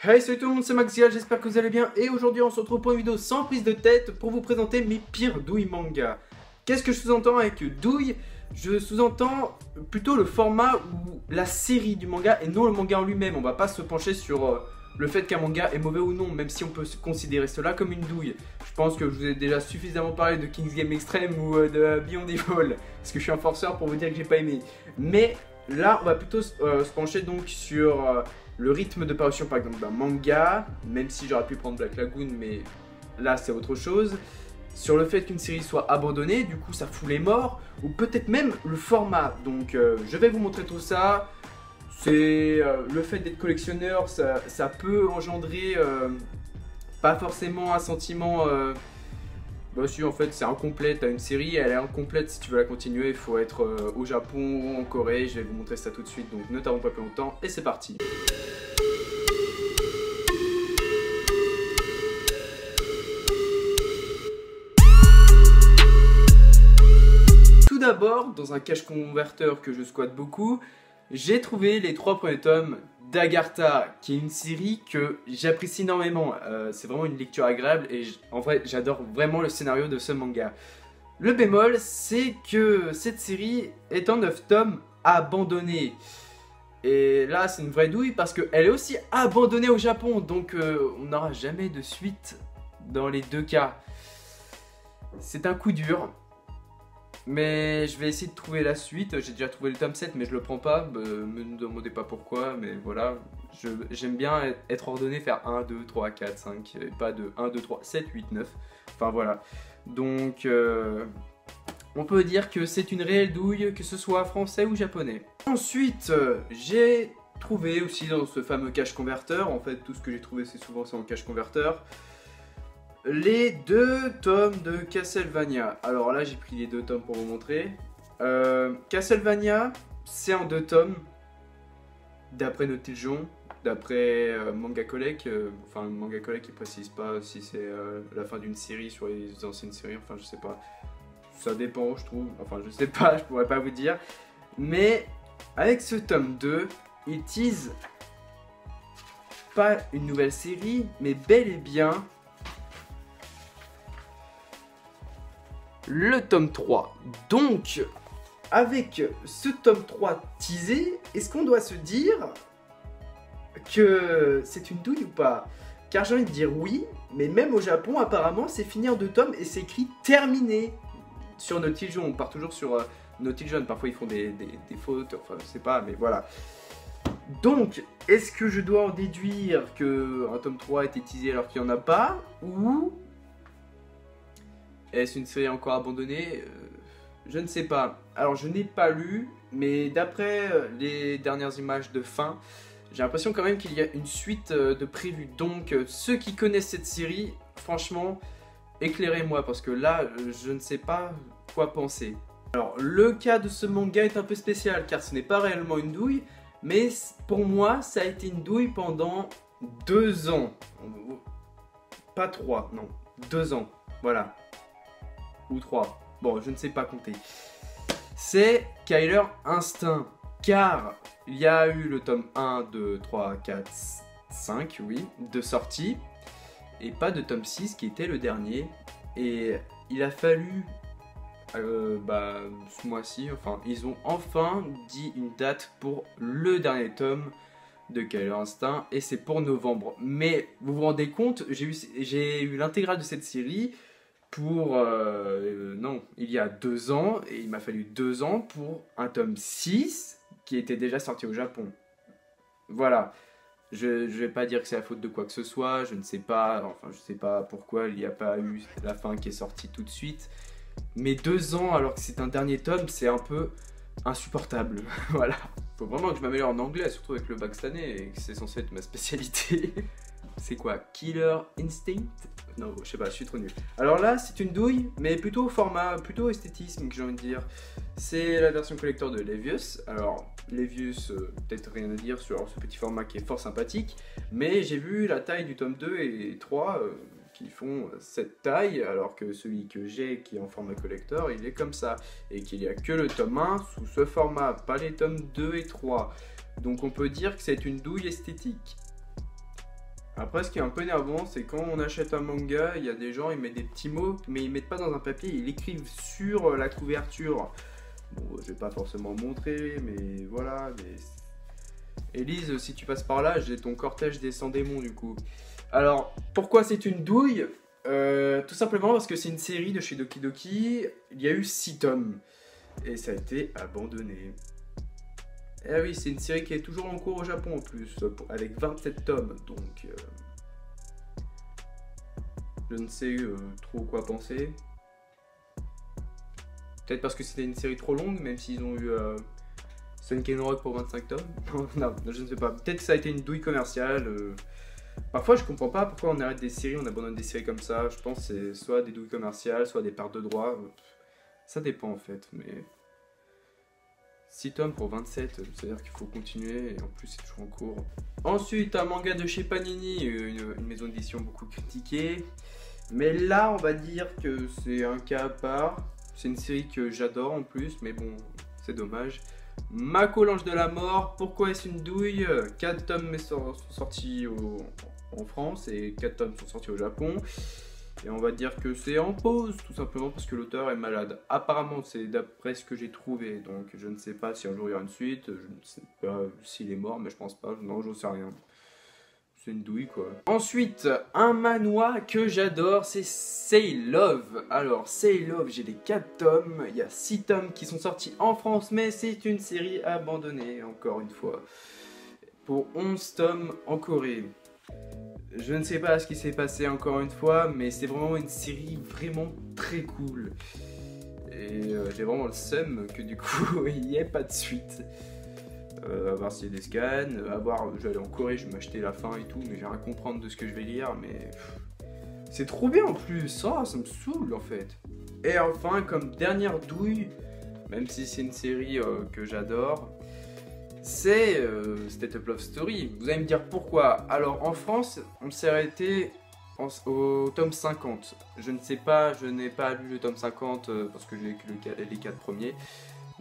Hey, salut tout le monde, c'est Maxial, j'espère que vous allez bien. Et aujourd'hui on se retrouve pour une vidéo sans prise de tête pour vous présenter mes pires douilles manga. Qu'est-ce que je sous-entends avec douille? Je sous-entends plutôt le format ou la série du manga et non le manga en lui-même. On va pas se pencher sur le fait qu'un manga est mauvais ou non, même si on peut considérer cela comme une douille. Je pense que je vous ai déjà suffisamment parlé de King's Game Extreme ou de Beyond Evil, parce que je suis un forceur pour vous dire que j'ai pas aimé. Mais là on va plutôt se pencher donc sur le rythme de parution par exemple d'un manga, même si j'aurais pu prendre Black Lagoon, mais là c'est autre chose. Sur le fait qu'une série soit abandonnée, du coup ça fout les morts, ou peut-être même le format. Donc je vais vous montrer tout ça. C'est le fait d'être collectionneur, ça peut engendrer pas forcément un sentiment. Bah si, en fait c'est incomplet, t'as une série, elle est incomplète. Si tu veux la continuer, il faut être au Japon ou en Corée. Je vais vous montrer ça tout de suite, donc ne tardons pas plus longtemps et c'est parti. Tout d'abord, dans un cache converteur que je squatte beaucoup, j'ai trouvé les 3 premiers tomes d'Agartha, qui est une série que j'apprécie énormément. C'est vraiment une lecture agréable et en vrai j'adore vraiment le scénario de ce manga. Le bémol, c'est que cette série est en 9 tomes abandonnée. Et là c'est une vraie douille parce qu'elle est aussi abandonnée au Japon, donc on n'aura jamais de suite dans les deux cas. C'est un coup dur. Mais je vais essayer de trouver la suite. J'ai déjà trouvé le tome 7 mais je le prends pas. Me demandez pas pourquoi, mais voilà. J'aime bien être ordonné, faire 1, 2, 3, 4, 5. Et pas de 1, 2, 3, 7, 8, 9. Enfin voilà. Donc on peut dire que c'est une réelle douille, que ce soit français ou japonais. Ensuite j'ai trouvé aussi dans ce fameux cache converteur. En fait tout ce que j'ai trouvé c'est souvent en cache converteur. Les 2 tomes de Castlevania. Alors là j'ai pris les 2 tomes pour vous montrer. Castlevania c'est en 2 tomes d'après Notiljon, d'après Manga Collect. Enfin Manga Collect qui précise pas si c'est la fin d'une série sur les anciennes séries. Enfin je sais pas. Ça dépend je trouve. Enfin je sais pas, je pourrais pas vous dire. Mais avec ce tome 2, il tease pas une nouvelle série mais bel et bien le tome 3. Donc, avec ce tome 3 teasé, est-ce qu'on doit se dire que c'est une douille ou pas? Car j'ai envie de dire oui, mais même au Japon, apparemment, c'est fini en 2 tomes et c'est écrit terminé sur Notiljon. On part toujours sur Notiljon. Parfois, ils font des fautes, enfin, je sais pas, mais voilà. Donc, est-ce que je dois en déduire qu'un tome 3 a été teasé alors qu'il n'y en a pas? Ou est-ce une série encore abandonnée? Je ne sais pas. Alors je n'ai pas lu, mais d'après les dernières images de fin, j'ai l'impression quand même qu'il y a une suite de prévues. Donc ceux qui connaissent cette série, franchement, éclairez-moi parce que là, je ne sais pas quoi penser. Alors le cas de ce manga est un peu spécial car ce n'est pas réellement une douille, mais pour moi, ça a été une douille pendant 2 ans. Pas 3, non, 2 ans, voilà. Ou 3, bon je ne sais pas compter. C'est Killer Instinct, car il y a eu le tome 1, 2, 3, 4, 5, oui, de sortie, et pas de tome 6 qui était le dernier, et il a fallu, ce mois-ci, enfin ils ont enfin dit une date pour le dernier tome de Killer Instinct, et c'est pour novembre. Mais vous vous rendez compte, j'ai eu l'intégrale de cette série pour, non, il y a 2 ans, et il m'a fallu 2 ans pour un tome 6 qui était déjà sorti au Japon. Voilà, je vais pas dire que c'est la faute de quoi que ce soit, je ne sais pas, enfin je sais pas pourquoi il n'y a pas eu la fin qui est sortie tout de suite, mais 2 ans alors que c'est un dernier tome, c'est un peu insupportable, voilà. Faut vraiment que je m'améliore en anglais, surtout avec le bac cette année, et que c'est censé être ma spécialité. C'est quoi? Killer Instinct? Non, je sais pas, je suis trop nul. Alors là, c'est une douille, mais plutôt format, plutôt esthétisme, que j'ai envie de dire. C'est la version collector de Levius. Alors, Levius, peut-être rien à dire sur ce petit format qui est fort sympathique, mais j'ai vu la taille du tome 2 et 3 qui font cette taille, alors que celui que j'ai, qui est en format collector, il est comme ça. Et qu'il n'y a que le tome 1 sous ce format, pas les tomes 2 et 3. Donc on peut dire que c'est une douille esthétique. Après, ce qui est un peu énervant, c'est quand on achète un manga, il y a des gens, ils mettent des petits mots, mais ils mettent pas dans un papier, ils l'écrivent sur la couverture. Bon, je vais pas forcément montrer, mais voilà. Mais... Elise, si tu passes par là, j'ai ton cortège des 100 démons du coup. Alors, pourquoi c'est une douille? Tout simplement parce que c'est une série de chez Doki Doki, il y a eu 6 tomes, et ça a été abandonné. Eh oui, c'est une série qui est toujours en cours au Japon en plus, avec 27 tomes, donc je ne sais trop quoi penser. Peut-être parce que c'était une série trop longue, même s'ils ont eu Sunken Rock pour 25 tomes. Non, je ne sais pas. Peut-être que ça a été une douille commerciale. Parfois, je comprends pas pourquoi on arrête des séries, on abandonne des séries comme ça. Je pense que c'est soit des douilles commerciales, soit des pertes de droits. Ça dépend en fait, mais... 6 tomes pour 27, c'est-à-dire qu'il faut continuer, et en plus c'est toujours en cours. Ensuite, un manga de chez Panini, une maison d'édition beaucoup critiquée. Mais là, on va dire que c'est un cas à part. C'est une série que j'adore en plus, mais bon, c'est dommage. Mako l'ange de la mort, pourquoi est-ce une douille? 4 tomes sont sortis en France et 4 tomes sont sortis au Japon. Et on va dire que c'est en pause, tout simplement parce que l'auteur est malade. Apparemment, c'est d'après ce que j'ai trouvé, donc je ne sais pas si un jour il y aura une suite, je ne sais pas s'il est mort, mais je pense pas, non, j'en sais rien. C'est une douille quoi. Ensuite, un manhwa que j'adore, c'est Say Love. Alors, Say Love, j'ai les 4 tomes, il y a 6 tomes qui sont sortis en France, mais c'est une série abandonnée, encore une fois. Pour 11 tomes en Corée. Je ne sais pas ce qui s'est passé encore une fois, mais c'est vraiment une série vraiment très cool. Et j'ai vraiment le seum que du coup il n'y ait pas de suite. À voir s'il y a des scans, à voir, je vais aller en Corée, je vais m'acheter la fin et tout, mais j'ai rien à comprendre de ce que je vais lire, mais... C'est trop bien en plus, ça me saoule en fait. Et enfin, comme dernière douille, même si c'est une série que j'adore, c'est State of Love Story. Vous allez me dire pourquoi. Alors en France, on s'est arrêté au tome 50. Je ne sais pas, je n'ai pas lu le tome 50 parce que j'ai que les 4 premiers.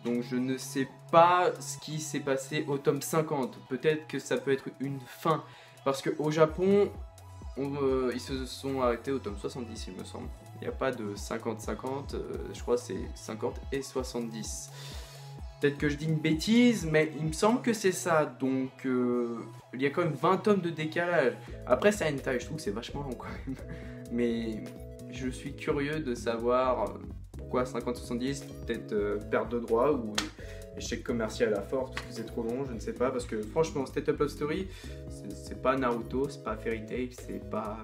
Donc je ne sais pas ce qui s'est passé au tome 50. Peut-être que ça peut être une fin. Parce qu'au Japon, ils se sont arrêtés au tome 70 il me semble. Il n'y a pas de 50-50, je crois que c'est 50 et 70. Peut-être que je dis une bêtise, mais il me semble que c'est ça, donc il y a quand même 20 tomes de décalage. Après c'est une taille, je trouve que c'est vachement long quand même. Mais je suis curieux de savoir pourquoi 50-70, peut-être perte de droit ou échec commercial à force, parce que c'est trop long, je ne sais pas. Parce que franchement, State of Love Story, c'est pas Naruto, c'est pas Fairy Tail, c'est pas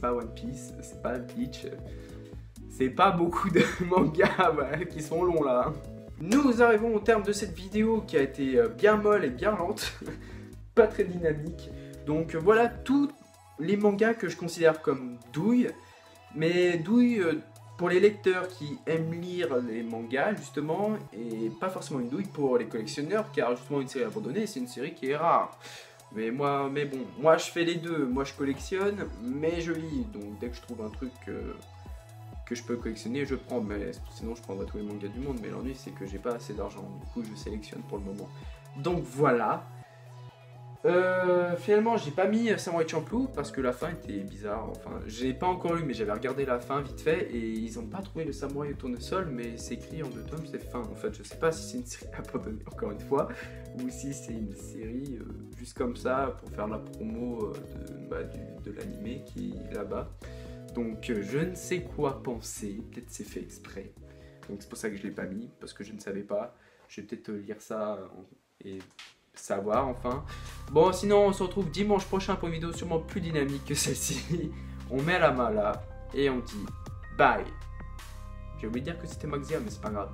One Piece, c'est pas Bleach. C'est pas beaucoup de mangas voilà, qui sont longs là. Nous arrivons au terme de cette vidéo qui a été bien molle et bien lente, pas très dynamique. Donc voilà tous les mangas que je considère comme douilles, mais douilles pour les lecteurs qui aiment lire les mangas justement, et pas forcément une douille pour les collectionneurs, car justement une série abandonnée c'est une série qui est rare. Mais bon, moi je fais les deux, moi je collectionne, mais je lis, donc dès que je trouve un truc que je peux collectionner, je prends, mais sinon je prendrais tous les mangas du monde, mais l'ennui c'est que j'ai pas assez d'argent, du coup je sélectionne pour le moment. Donc voilà. Finalement j'ai pas mis Samurai Champloo parce que la fin était bizarre, enfin j'ai pas encore lu mais j'avais regardé la fin vite fait et ils ont pas trouvé le samouraï au tournesol, mais c'est écrit en 2 tomes, c'est fin en fait. Je sais pas si c'est une série abandonnée encore une fois ou si c'est une série juste comme ça pour faire la promo de l'animé qui est là-bas. Donc je ne sais quoi penser, peut-être c'est fait exprès. Donc c'est pour ça que je l'ai pas mis, parce que je ne savais pas. Je vais peut-être lire ça et savoir enfin. Bon sinon on se retrouve dimanche prochain pour une vidéo sûrement plus dynamique que celle-ci. On met la main là et on dit bye. J'ai oublié de dire que c'était Maxia mais c'est pas grave.